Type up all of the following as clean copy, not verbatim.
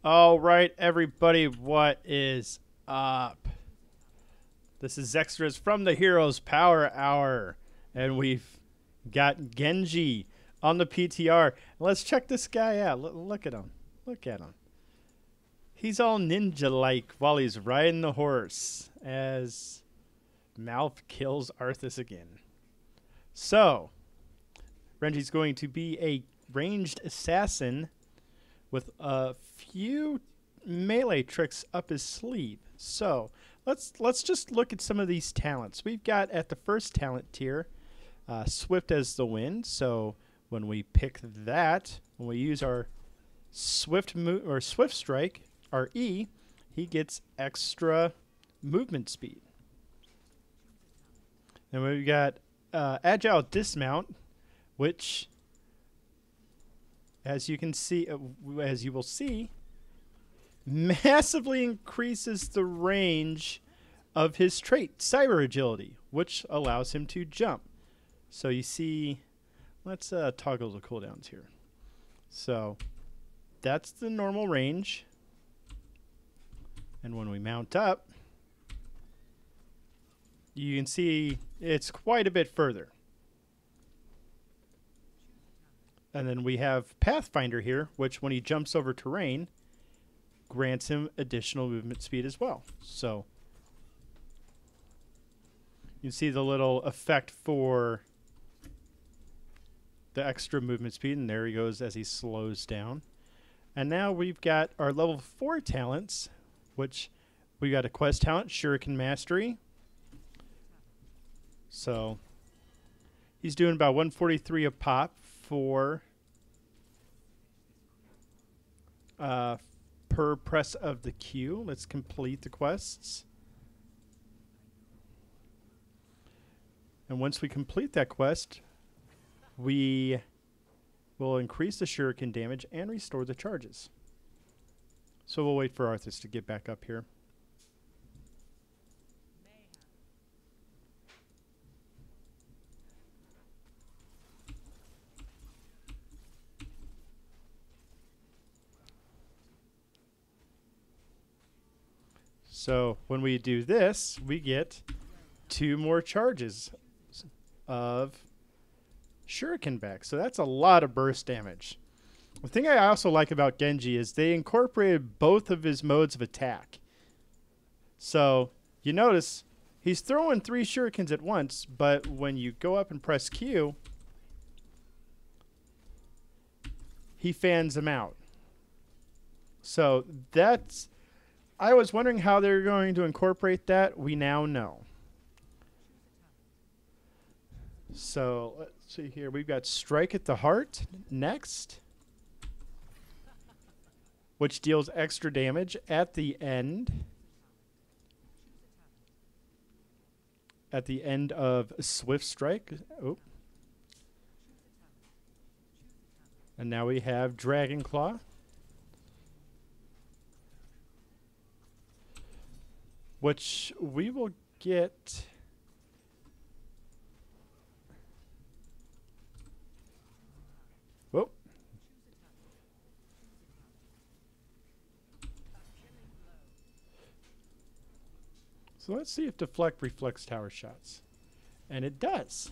All right, everybody, what is up? This is Zexerous from the Heroes Power Hour, and we've got Genji on the PTR. Let's check this guy out. Look at him. Look at him. He's all ninja-like while he's riding the horse as Mouth kills Arthas again. So, Genji's going to be a ranged assassin with a few melee tricks up his sleeve. So let's just look at some of these talents. We've got at the first talent tier, Swift as the Wind. So when we pick that, when we use our Swift Strike, our E, he gets extra movement speed. And we've got Agile Dismount, which, as you can see, as you will see, massively increases the range of his trait, Cyber Agility, which allows him to jump. So you see, let's toggle the cooldowns here. So that's the normal range. And when we mount up, you can see it's quite a bit further. And then we have Pathfinder here, which when he jumps over terrain, grants him additional movement speed as well. So you can see the little effect for the extra movement speed, and there he goes as he slows down. And now we've got our level 4 talents, which we got a quest talent, Shuriken Mastery. So he's doing about 143 a pop for per press of the Q. Let's complete the quests. And once we complete that quest, we will increase the shuriken damage and restore the charges. So we'll wait for Arthas to get back up here. So when we do this, we get 2 more charges of shuriken back. So that's a lot of burst damage. The thing I also like about Genji is they incorporated both of his modes of attack. So you notice he's throwing 3 shurikens at once, but when you go up and press Q, he fans them out. So that's... I was wondering how they're going to incorporate that. We now know. So let's see here. We've got Strike at the Heart next, which deals extra damage at the end. At the end of Swift Strike. Oh. And now we have Dragon Claw, which we will get. Whoa. So let's see if Deflect reflects tower shots. And it does.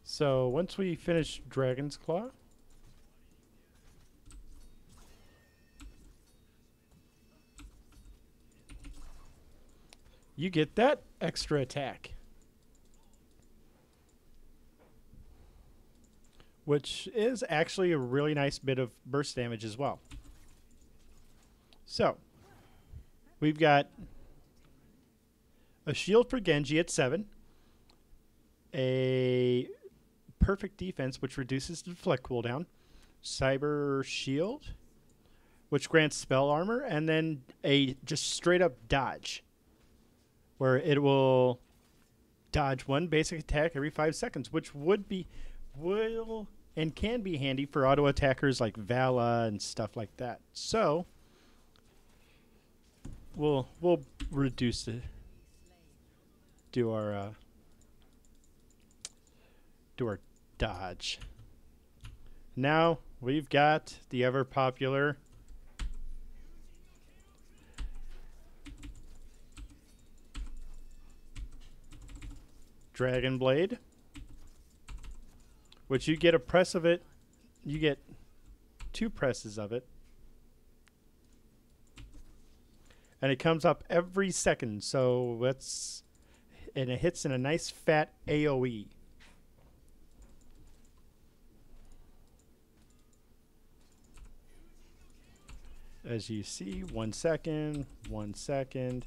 So once we finish Dragon's Claw, you get that extra attack, which is actually a really nice bit of burst damage as well. So we've got a shield for Genji at 7, a perfect defense, which reduces the deflect cooldown, cyber shield, which grants spell armor, and then a just straight up dodge, where it will dodge 1 basic attack every 5 seconds, which will and can be handy for auto attackers like Vala and stuff like that. So we'll reduce it. Do our dodge. Now we've got the ever popular Dragon Blade, which you get a press of it. You get 2 presses of it. And it comes up every second, so that's, and it hits in a nice fat AoE. As you see, 1 second, 1 second.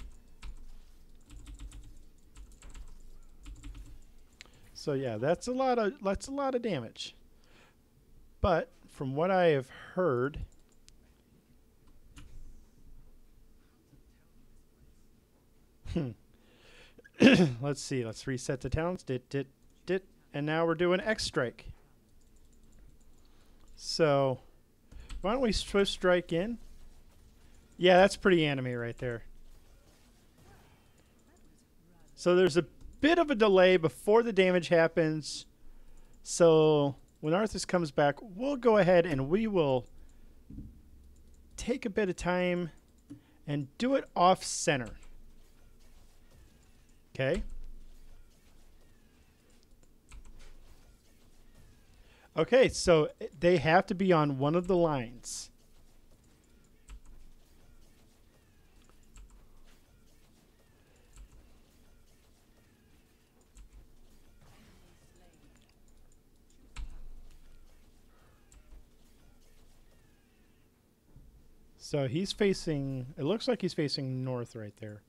So yeah, that's a lot of damage. But from what I have heard, let's see, let's reset the talents. And now we're doing X Strike. So why don't we Swift Strike in? Yeah, that's pretty anime right there. So there's a bit of a delay before the damage happens. So when Arthas comes back, we'll go ahead and we will take a bit of time and do it off center. Okay. Okay, so they have to be on one of the lines. So he's facing, it looks like he's facing north right there.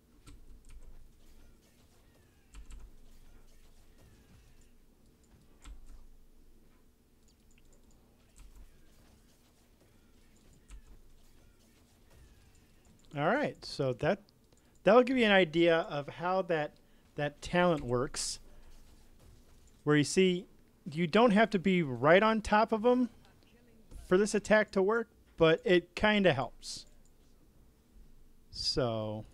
All right, so that'll give you an idea of how that talent works. Where you see, you don't have to be right on top of them for this attack to work, but it kind of helps. So,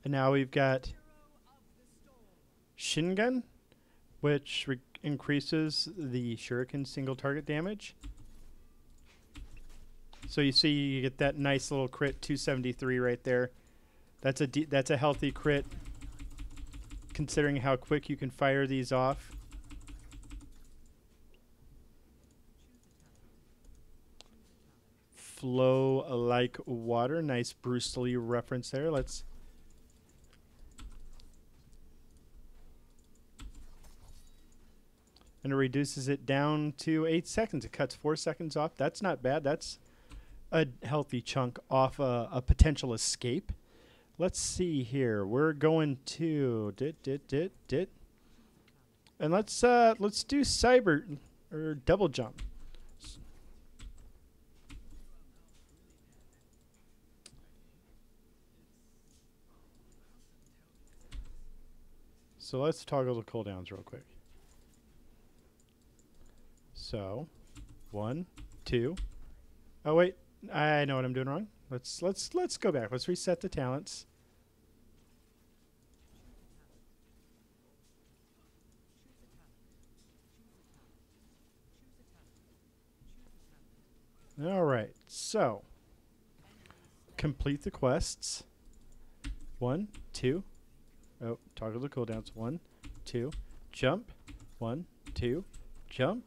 and now we've got Shingun, which increases the shuriken single target damage. So you see, you get that nice little crit, 273 right there. That's a healthy crit, considering how quick you can fire these off. Flow like water, nice Bruce Lee reference there. Let's. And it reduces it down to 8 seconds. It cuts 4 seconds off. That's not bad. That's a healthy chunk off a potential escape. Let's see here. We're going to and let's do cyber or double jump. So let's toggle the cooldowns real quick. So 1, 2. Oh wait, I know what I'm doing wrong. Let's go back. Let's reset the talents. All right. So complete the quests. 1, 2. Oh, toggle the cooldowns. 1, 2. Jump. 1, 2. Jump.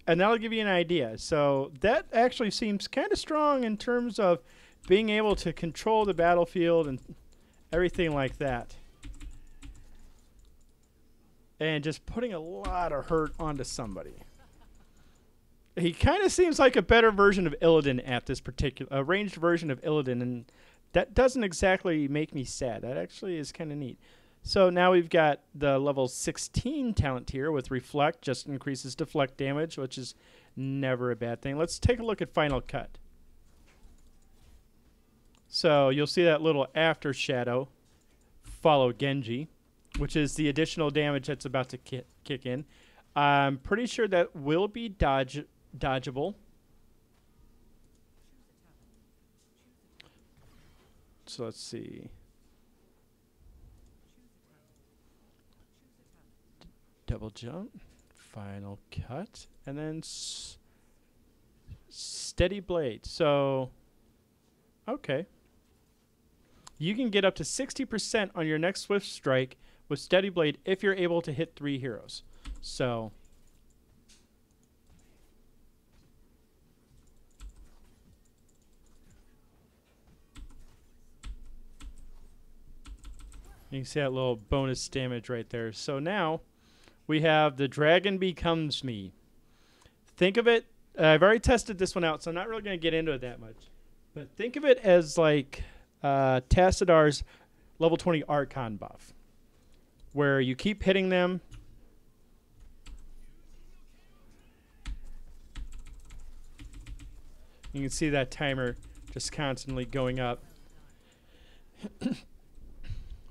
And that'll give you an idea. So that actually seems kind of strong in terms of being able to control the battlefield and everything like that. And just putting a lot of hurt onto somebody. He kind of seems like a better version of Illidan at this particular, a ranged version of Illidan, and that doesn't exactly make me sad. That actually is kind of neat. So now we've got the level 16 talent here with Reflect, just increases deflect damage, which is never a bad thing. Let's take a look at Final Cut. So you'll see that little after shadow, follow Genji, which is the additional damage that's about to kick in. I'm pretty sure that will be dodgeable. So let's see. double jump, final cut, and then steady blade. So, okay. You can get up to 60% on your next swift strike with steady blade if you're able to hit 3 heroes. So, you can see that little bonus damage right there. So now we have the dragon becomes me. Think of it, I've already tested this one out, so I'm not really going to get into it that much. But think of it as like Tassadar's level 20 Archon buff, where you keep hitting them. You can see that timer just constantly going up.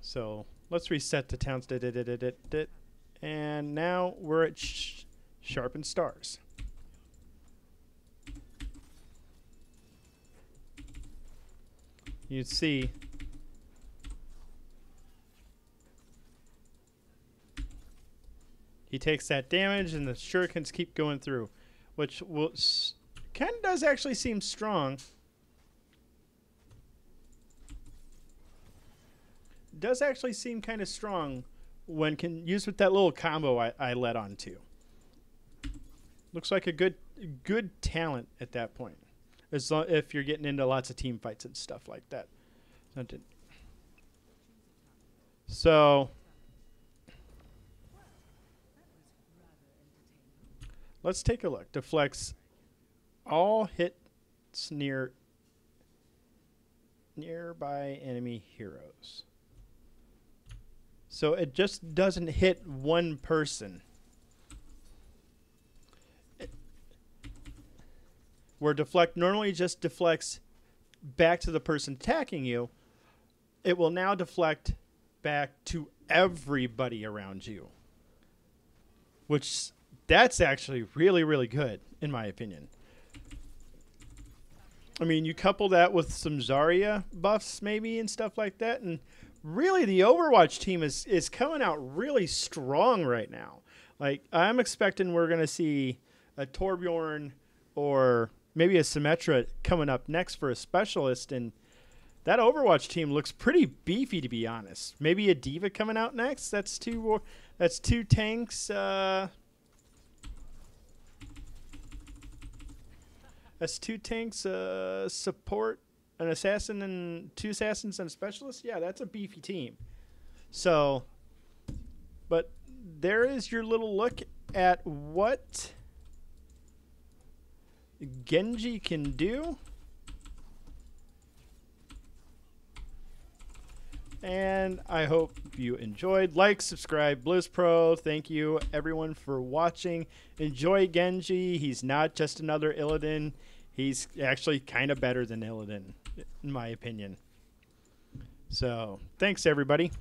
So let's reset the towns. And now we're at Sharpened Stars. You see he takes that damage and the shurikens keep going through, which will kind of does actually seem strong. Does actually seem kind of strong when used with that little combo I led on to. Looks like a good talent at that point, as long if you're getting into lots of team fights and stuff like that. So let's take a look. Deflects all hits nearby enemy heroes. So it just doesn't hit one person. Where deflect normally just deflects back to the person attacking you, it will now deflect back to everybody around you. Which, that's actually really, really good, in my opinion. I mean, you couple that with some Zarya buffs maybe and stuff like that, and really the Overwatch team is coming out really strong right now. Like, I'm expecting we're going to see a Torbjorn or maybe a Symmetra coming up next for a specialist, and that Overwatch team looks pretty beefy, to be honest. Maybe a D.Va coming out next. That's two tanks. That's 2 tanks, support, an assassin, and 2 assassins and a specialist. Yeah, that's a beefy team. So, but there is your little look at what Genji can do. And I hope you enjoyed. Like, subscribe, Blizz Pro. Thank you, everyone, for watching. Enjoy Genji. He's not just another Illidan. He's actually kind of better than Illidan, in my opinion. So, thanks, everybody.